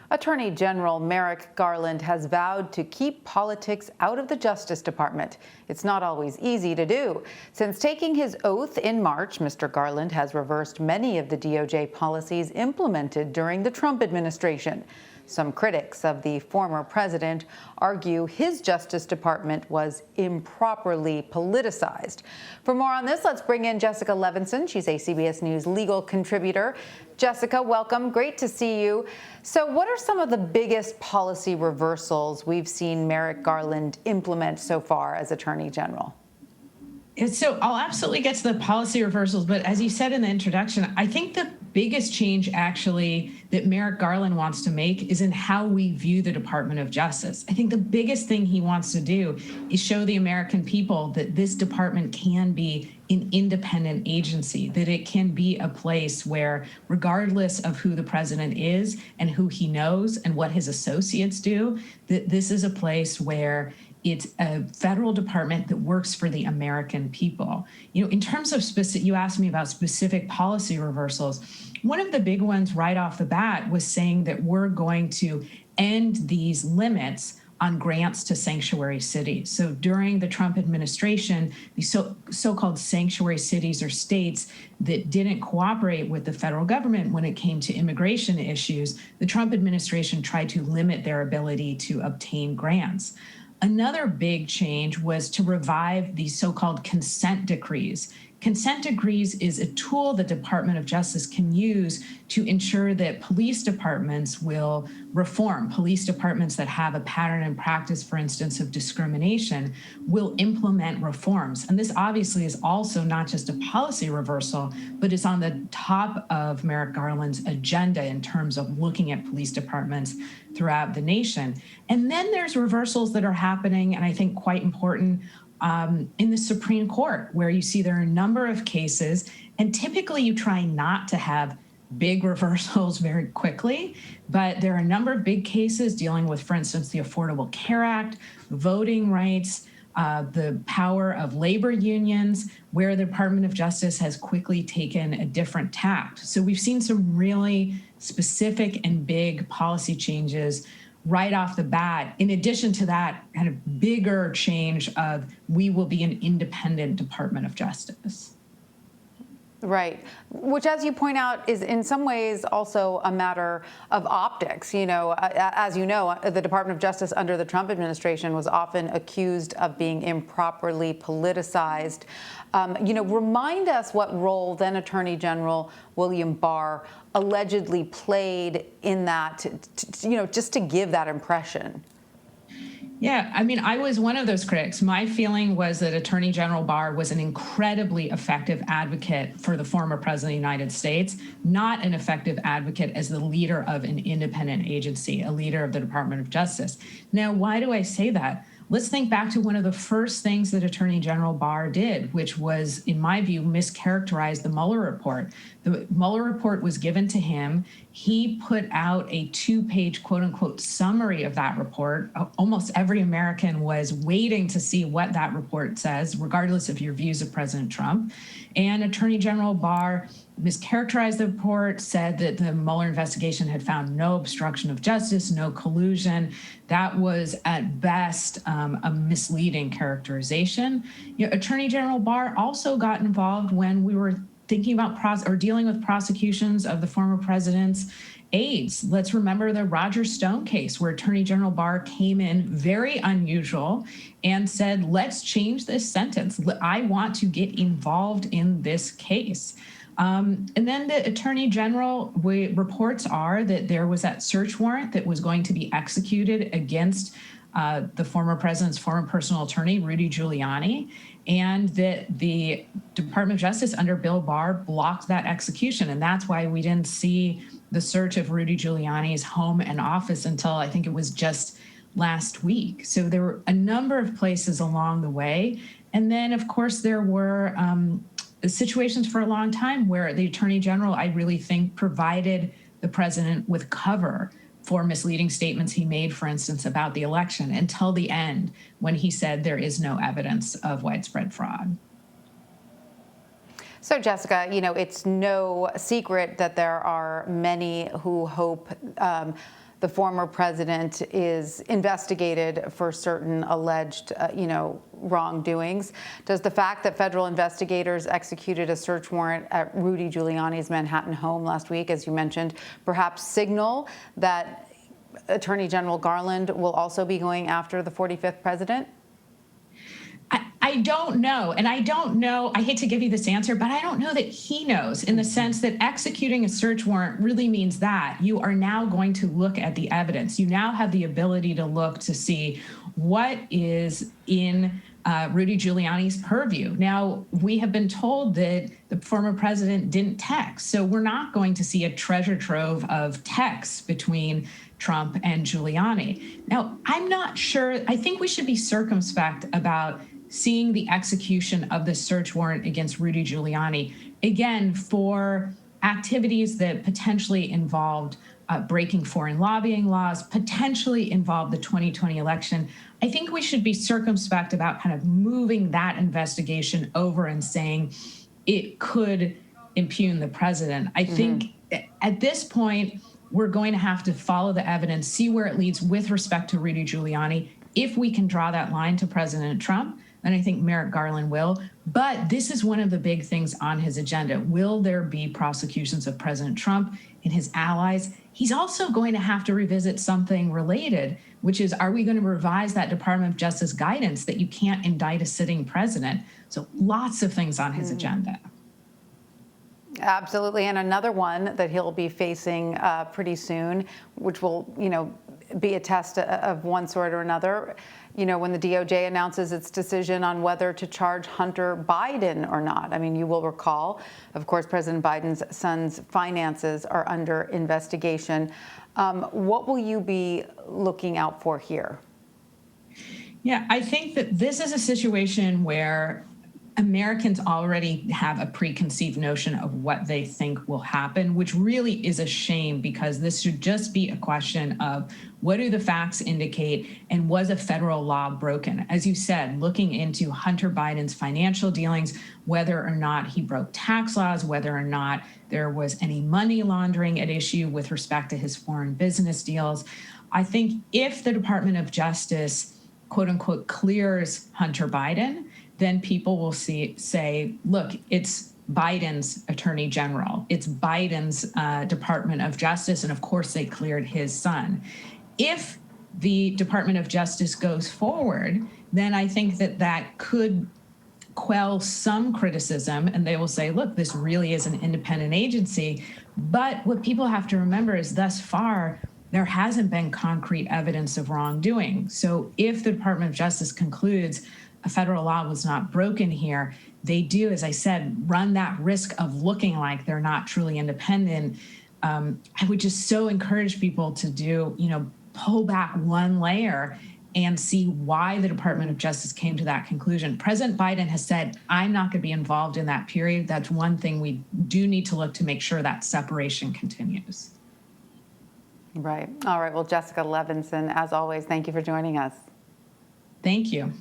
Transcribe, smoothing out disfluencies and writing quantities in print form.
Attorney General Merrick Garland has vowed to keep politics out of the Justice Department. It's not always easy to do. Since taking his oath in March, Mr. Garland has reversed many of the DOJ policies implemented during the Trump administration. Some critics of the former president argue his Justice Department was improperly politicized. For more on this, let's bring in Jessica Levinson. She's a CBS News legal contributor. Jessica, welcome. Great to see you. So what are some of the biggest policy reversals we've seen Merrick Garland implement so far as Attorney General? So I'll absolutely get to the policy reversals, but as you said in the introduction, I think the biggest change actually that Merrick Garland wants to make is in how we view the Department of Justice. I think the biggest thing he wants to do is show the American people that this department can be an independent agency, that it can be a place where, regardless of who the president is and who he knows and what his associates do, that this is a place where it's a federal department that works for the American people. You know, in terms of you asked me about specific policy reversals. One of the big ones right off the bat was saying that we're going to end these limits on grants to sanctuary cities. So during the Trump administration, these so-called sanctuary cities or states that didn't cooperate with the federal government when it came to immigration issues, the Trump administration tried to limit their ability to obtain grants. Another big change was to revive these so-called consent decrees. Consent decrees is a tool the Department of Justice can use to ensure that police departments will reform. Police departments that have a pattern and practice, for instance, of discrimination, will implement reforms. And this obviously is also not just a policy reversal, but it's on the top of Merrick Garland's agenda in terms of looking at police departments throughout the nation. And then there's reversals that are happening, and I think quite important, in the Supreme Court, where you see there are a number of cases, and typically you try not to have big reversals very quickly, but there are a number of big cases dealing with, for instance, the Affordable Care Act, voting rights, the power of labor unions, where the Department of Justice has quickly taken a different tact. So we've seen some really specific and big policy changes right off the bat, in addition to that kind of bigger change of we will be an independent Department of Justice. Right, which, as you point out, is in some ways also a matter of optics. You know, as you know, the Department of Justice under the Trump administration was often accused of being improperly politicized. You know, remind us what role then Attorney General William Barr allegedly played in that, you know, just to give that impression. Yeah, I mean, I was one of those critics. My feeling was that Attorney General Barr was an incredibly effective advocate for the former president of the United States, not an effective advocate as the leader of an independent agency, a leader of the Department of Justice. Now, why do I say that? Let's think back to one of the first things that Attorney General Barr did, which was, in my view, mischaracterize the Mueller report. The Mueller report was given to him. He put out a two-page, quote-unquote, summary of that report. Almost every American was waiting to see what that report says, regardless of your views of President Trump. And Attorney General Barr mischaracterized the report, said that the Mueller investigation had found no obstruction of justice, no collusion. That was, at best, a misleading characterization. You know, Attorney General Barr also got involved when we were thinking about dealing with prosecutions of the former president's aides. Let's remember the Roger Stone case, where Attorney General Barr came in very unusual and said, let's change this sentence. I want to get involved in this case. And then the Attorney General, reports are that there was that search warrant that was going to be executed against the former president's former personal attorney, Rudy Giuliani, and that the Department of Justice under Bill Barr blocked that execution. And that's why we didn't see the search of Rudy Giuliani's home and office until I think it was just last week. So there were a number of places along the way. And then, of course, there were situations for a long time where the Attorney General, I really think, provided the president with cover for misleading statements he made, for instance, about the election until the end, when he said there is no evidence of widespread fraud. So, Jessica, you know, it's no secret that there are many who hope the former president is investigated for certain alleged, wrongdoings. Does the fact that federal investigators executed a search warrant at Rudy Giuliani's Manhattan home last week, as you mentioned, perhaps signal that Attorney General Garland will also be going after the 45th president? I don't know. And I don't know, I hate to give you this answer, but I don't know that he knows, in the sense that executing a search warrant really means that you are now going to look at the evidence. You now have the ability to look to see what is in Rudy Giuliani's purview. Now, we have been told that the former president didn't text, so we're not going to see a treasure trove of texts between Trump and Giuliani. Now, I'm not sure. I think we should be circumspect about seeing the execution of the search warrant against Rudy Giuliani, again, for activities that potentially involved breaking foreign lobbying laws, potentially involved the 2020 election. I think we should be circumspect about kind of moving that investigation over and saying it could impugn the president. I think at this point, we're going to have to follow the evidence, see where it leads with respect to Rudy Giuliani. If we can draw that line to President Trump, then I think Merrick Garland will. But this is one of the big things on his agenda. Will there be prosecutions of President Trump and his allies? He's also going to have to revisit something related, which is, are we going to revise that Department of Justice guidance that you can't indict a sitting president? So lots of things on his agenda. Absolutely. And another one that he'll be facing pretty soon, which will, be a test of one sort or another, when the DOJ announces its decision on whether to charge Hunter Biden or not. I mean, you will recall, of course, President Biden's son's finances are under investigation. What will you be looking out for here? Yeah, I think that this is a situation where Americans already have a preconceived notion of what they think will happen, which really is a shame, because this should just be a question of what do the facts indicate and was a federal law broken? As you said, looking into Hunter Biden's financial dealings, whether or not he broke tax laws, whether or not there was any money laundering at issue with respect to his foreign business deals. I think if the Department of Justice, quote unquote, clears Hunter Biden, then people will say, look, it's Biden's attorney general. It's Biden's Department of Justice. And of course, they cleared his son. If the Department of Justice goes forward, then I think that that could quell some criticism, and they will say, look, this really is an independent agency. But what people have to remember is thus far, there hasn't been concrete evidence of wrongdoing. So if the Department of Justice concludes a federal law was not broken here, they do, as I said, run that risk of looking like they're not truly independent. I would just so encourage people to do, pull back one layer and see why the Department of Justice came to that conclusion. President Biden has said, I'm not going to be involved in that period. That's one thing we do need to look to make sure that separation continues. Right. All right. Well, Jessica Levinson, as always, thank you for joining us. Thank you.